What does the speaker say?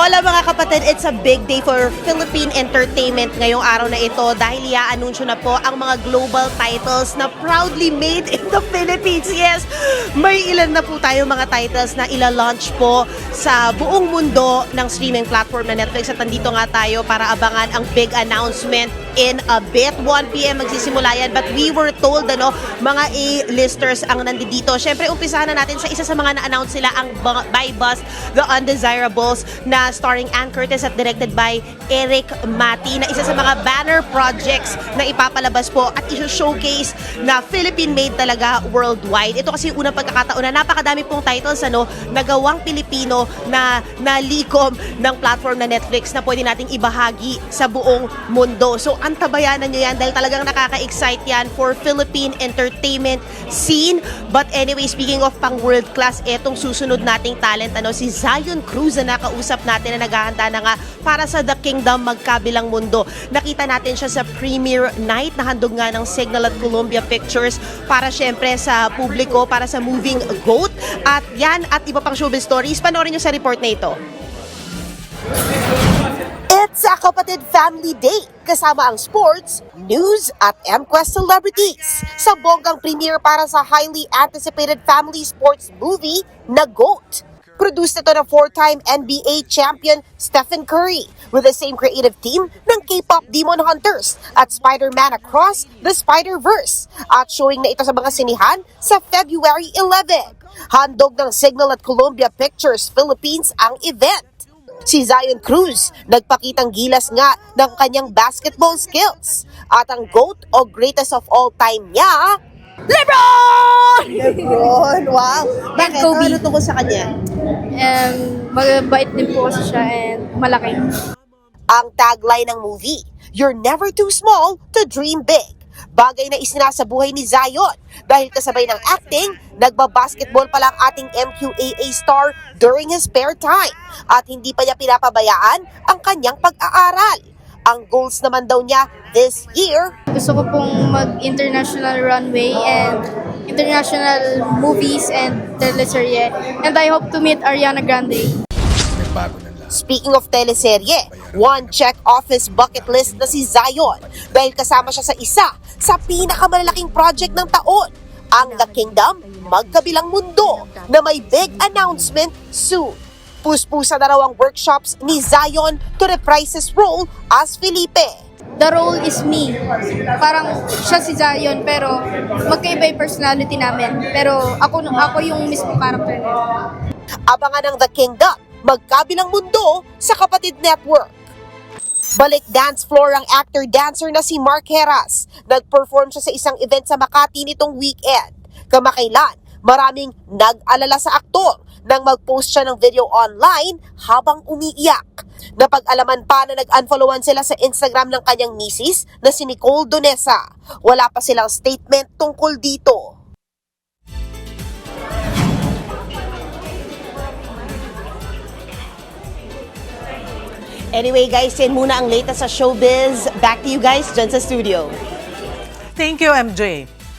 Hola mga kapatid, it's a big day for Philippine entertainment ngayong araw na ito dahil i-anunsyo na po ang mga global titles na proudly made in the Philippines. Yes, may ilan na po tayo mga titles na ila-launch po sa buong mundo ng streaming platform na Netflix at nandito nga tayo para abangan ang big announcement in a bit. 1 p.m. magsisimula yan but we were told mga A-listers ang nandito. Siyempre, umpisahan na natin sa isa sa mga na-announce nila ang By Bus, The Undesirables na starring Ann Curtis at directed by Eric Mati na isa sa mga banner projects na ipapalabas po at i-showcase na Philippine-made talaga worldwide. Ito kasi yung unang pagkakataon na napakadami pong titles na gawang Pilipino na nalikom ng platform na Netflix na pwede nating ibahagi sa buong mundo. So, antabayanan nyo yan dahil talagang nakaka-excite yan for Philippine entertainment scene. But anyway, speaking of pang world class, etong susunod nating talent, si Zion Cruz na nakausap natin na naghahanda na nga para sa The Kingdom Magkabilang Mundo. Nakita natin siya sa premiere night na handog nga ng Signal at Columbia Pictures para syempre sa publiko, para sa moving GOAT. At yan at iba pang showbiz stories, panoorin nyo sa report na ito. It's a Kapatid Family Day kasama ang sports, news at M-Quest celebrities sa bonggang premiere para sa highly anticipated family sports movie na GOAT. Produced ito ng 4-time NBA champion Stephen Curry with the same creative team ng K-pop Demon Hunters at Spider-Man Across the Spider-Verse at showing na ito sa mga sinihan sa February 11. Handog ng Signal at Columbia Pictures Philippines ang event. Si Zion Cruz, nagpakitang gilas nga ng kanyang basketball skills. At ang GOAT o greatest of all time niya, LeBron! LeBron, wow! Bakit? Kobe. Ano tungkol sa kanya? Mabait din po kasi siya and malaki. Ang tagline ng movie, "You're never too small to dream big." Bagay na isinasabuhay ni Zion dahil kasabay ng acting, nagbabasketball pa lang ating MQAA star during his spare time at hindi pa niya pinapabayaan ang kanyang pag-aaral. Ang goals naman daw niya this year, Gusto ko pong mag-international runway and international movies and teleserye. And I hope to meet Ariana Grande. speaking of teleserye, one check off his bucket list na si Zion dahil kasama siya sa isa sa pinakamalalaking project ng taon, ang The Kingdom Magkabilang Mundo na may big announcement soon. Puspusa na raw ang workshops ni Zion to reprise his role as Felipe. The role is me. Parang siya si Zion pero magkaiba yung personality namin. Pero ako yung mismo character niya. Abangan ang The Kingdom Magkabilang Mundo sa Kapatid Network. Balik dance floor ang actor-dancer na si Mark Heras. Nag-perform siya sa isang event sa Makati nitong weekend. Kamakailan, maraming nag-alala sa aktor nang mag-post siya ng video online habang umiiyak. Napag-alaman pa na nag-unfollowan sila sa Instagram ng kanyang misis na si Nicole Donesa. Wala pa silang statement tungkol dito. Anyway guys, yan muna ang latest sa showbiz. Back to you guys dyan sa studio. Thank you, MJ.